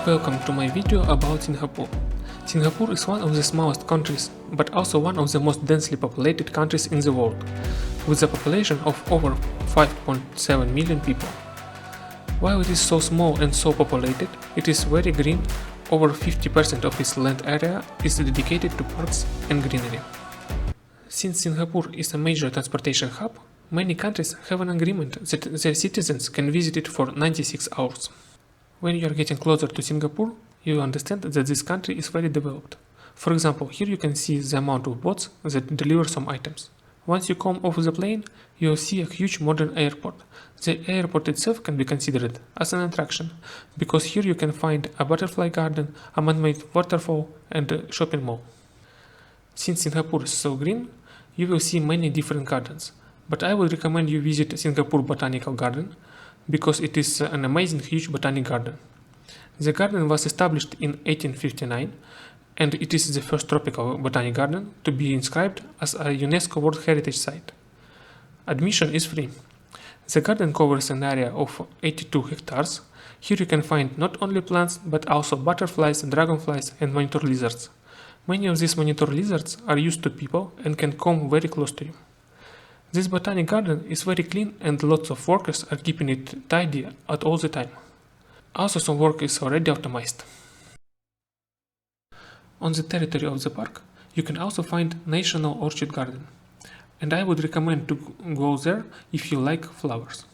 welcome to my video about Singapore. Singapore is one of the smallest countries, but also one of the most densely populated countries in the world, with a population of over 5.7 million people. While it is so small and so populated, it is very green. Over 50% of its land area is dedicated to parks and greenery. Since Singapore is a major transportation hub, many countries have an agreement that their citizens can visit it for 96 hours. When you are getting closer to Singapore, you will understand that this country is very developed. For example, here you can see the amount of boats that deliver some items. Once you come off the plane, you will see a huge modern airport. The airport itself can be considered as an attraction, because here you can find a butterfly garden, a man-made waterfall, and a shopping mall. Since Singapore is so green, you will see many different gardens, but I would recommend you visit Singapore Botanical Garden, because it is an amazing huge botanic garden. The garden was established in 1859, and it is the first tropical botanic garden to be inscribed as a UNESCO World Heritage Site. Admission is free. The garden covers an area of 82 hectares. Here you can find not only plants, but also butterflies, dragonflies, and monitor lizards. Many of these monitor lizards are used to people and can come very close to you. This botanic garden is very clean and lots of workers are keeping it tidy at all the time. Also some work is already optimized. On the territory of the park, you can also find National Orchid Garden, and I would recommend to go there if you like flowers.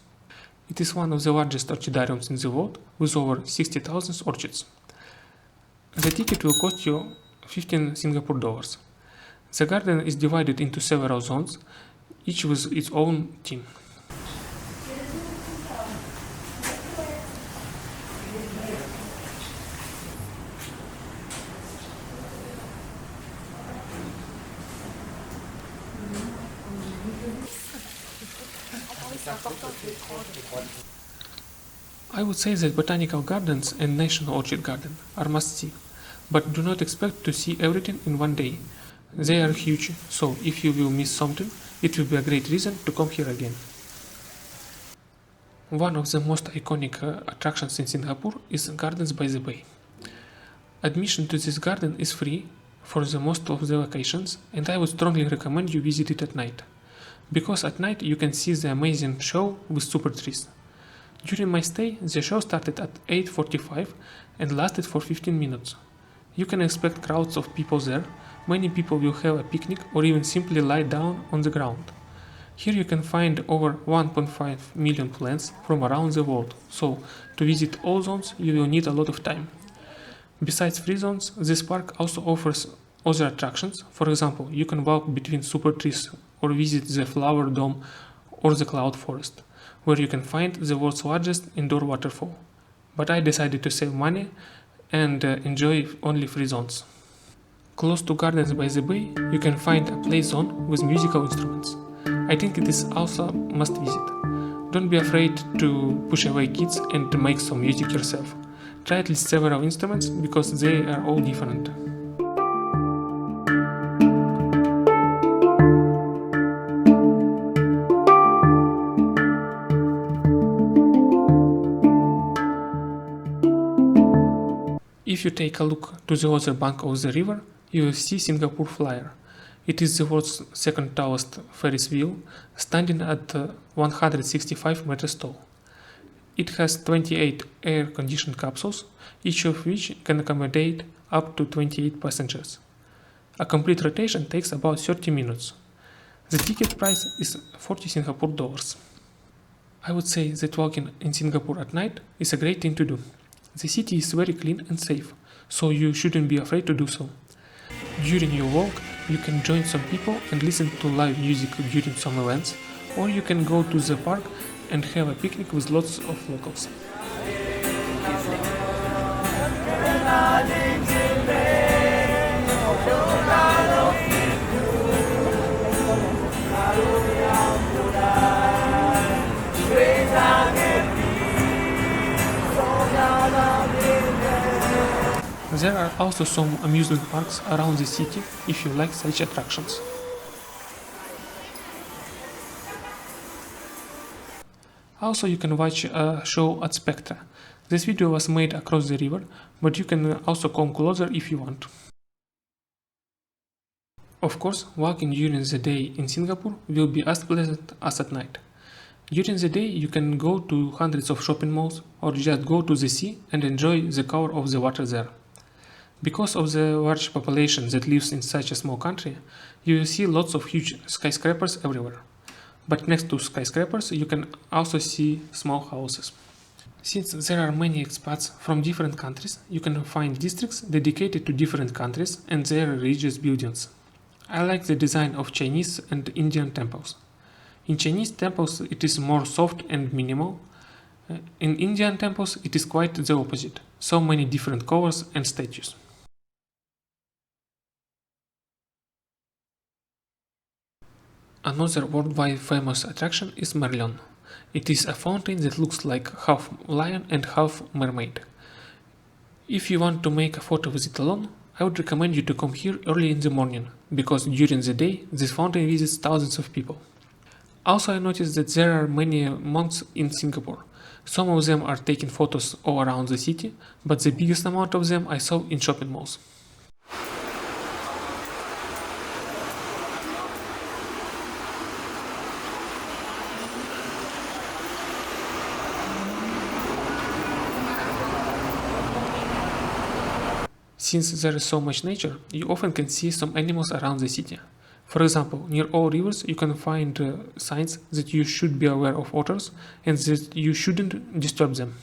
It is one of the largest orchidariums in the world with over 60,000 orchids. The ticket will cost you 15 Singapore dollars. The garden is divided into several zones, each with its own theme. I would say that Botanical Gardens and National Orchid Garden are must-see, but do not expect to see everything in one day. They are huge, so if you will miss something, it will be a great reason to come here again. One of the most iconic attractions in Singapore is Gardens by the Bay. Admission to this garden is free for the most of the locations, and I would strongly recommend you visit it at night, because at night you can see the amazing show with super trees. During my stay, the show started at 8:45 and lasted for 15 minutes. You can expect crowds of people there. Many people will have a picnic or even simply lie down on the ground. Here you can find over 1.5 million plants from around the world, so to visit all zones you will need a lot of time. Besides free zones, this park also offers other attractions. For example, you can walk between super trees or visit the flower dome or the cloud forest, where you can find the world's largest indoor waterfall. But I decided to save money and enjoy only free zones. Close to Gardens by the Bay, you can find a play zone with musical instruments. I think it is also must visit. Don't be afraid to push away kids and to make some music yourself. Try at least several instruments because they are all different. If you take a look to the other bank of the river, you will see Singapore Flyer. It is the world's second tallest Ferris wheel, standing at 165 meters tall. It has 28 air-conditioned capsules, each of which can accommodate up to 28 passengers. A complete rotation takes about 30 minutes. The ticket price is 40 Singapore dollars. I would say that walking in Singapore at night is a great thing to do. The city is very clean and safe, so you shouldn't be afraid to do so. During your walk, you can join some people and listen to live music during some events, or you can go to the park and have a picnic with lots of locals. There are also some amusement parks around the city if you like such attractions. Also, you can watch a show at Spectra. This video was made across the river, but you can also come closer if you want. Of course, walking during the day in Singapore will be as pleasant as at night. During the day, you can go to hundreds of shopping malls or just go to the sea and enjoy the color of the water there. Because of the large population that lives in such a small country, you will see lots of huge skyscrapers everywhere. But next to skyscrapers, you can also see small houses. Since there are many expats from different countries, you can find districts dedicated to different countries and their religious buildings. I like the design of Chinese and Indian temples. In Chinese temples, it is more soft and minimal. In Indian temples, it is quite the opposite. So many different colors and statues. Another worldwide famous attraction is Merlion. It is a fountain that looks like half lion and half mermaid. If you want to make a photo with it alone, I would recommend you to come here early in the morning, because during the day this fountain visits thousands of people. Also, I noticed that there are many monks in Singapore. Some of them are taking photos all around the city, but the biggest amount of them I saw in shopping malls. Since there is so much nature, you often can see some animals around the city. For example, near all rivers you can find signs that you should be aware of otters and that you shouldn't disturb them.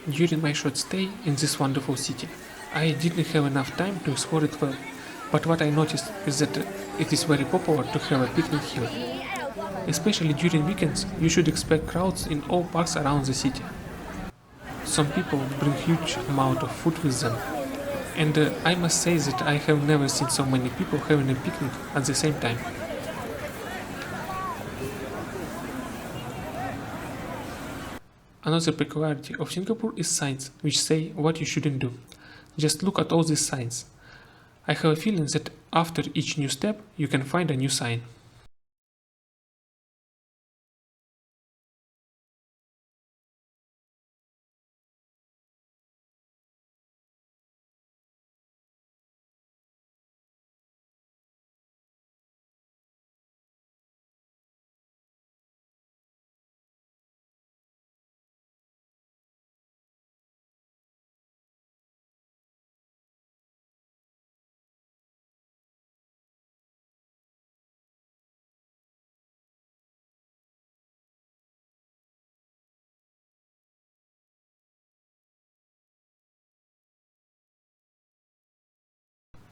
During my short stay in this wonderful city, I didn't have enough time to explore it well, but what I noticed is that it is very popular to have a picnic here. Especially during weekends, you should expect crowds in all parks around the city. Some people bring huge amount of food with them. And I must say that I have never seen so many people having a picnic at the same time. Another peculiarity of Singapore is signs which say what you shouldn't do. Just look at all these signs. I have a feeling that after each new step you can find a new sign.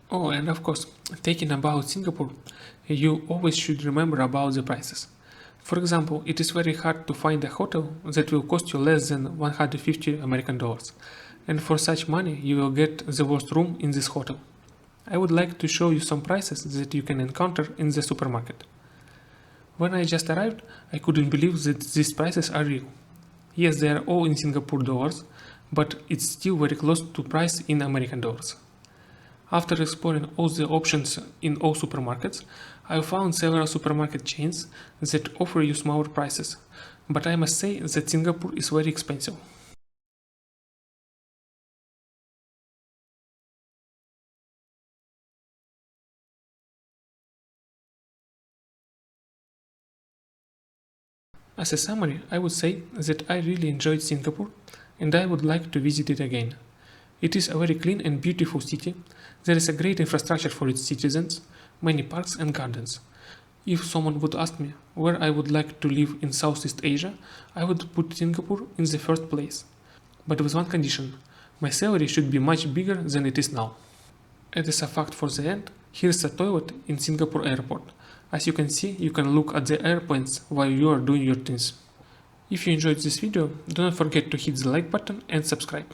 Oh, and of course, thinking about Singapore, you always should remember about the prices. For example, it is very hard to find a hotel that will cost you less than 150 American dollars, and for such money you will get the worst room in this hotel. I would like to show you some prices that you can encounter in the supermarket. When I just arrived, I couldn't believe that these prices are real. Yes, they are all in Singapore dollars, but it's still very close to price in American dollars. After exploring all the options in all supermarkets, I found several supermarket chains that offer you smaller prices, but I must say that Singapore is very expensive. As a summary, I would say that I really enjoyed Singapore and I would like to visit it again. It is a very clean and beautiful city. There is a great infrastructure for its citizens, many parks and gardens. If someone would ask me where I would like to live in Southeast Asia, I would put Singapore in the first place. But with one condition: my salary should be much bigger than it is now. And as a fact for the end, here's a toilet in Singapore airport. As you can see, you can look at the airplanes while you are doing your things. If you enjoyed this video, do not forget to hit the like button and subscribe.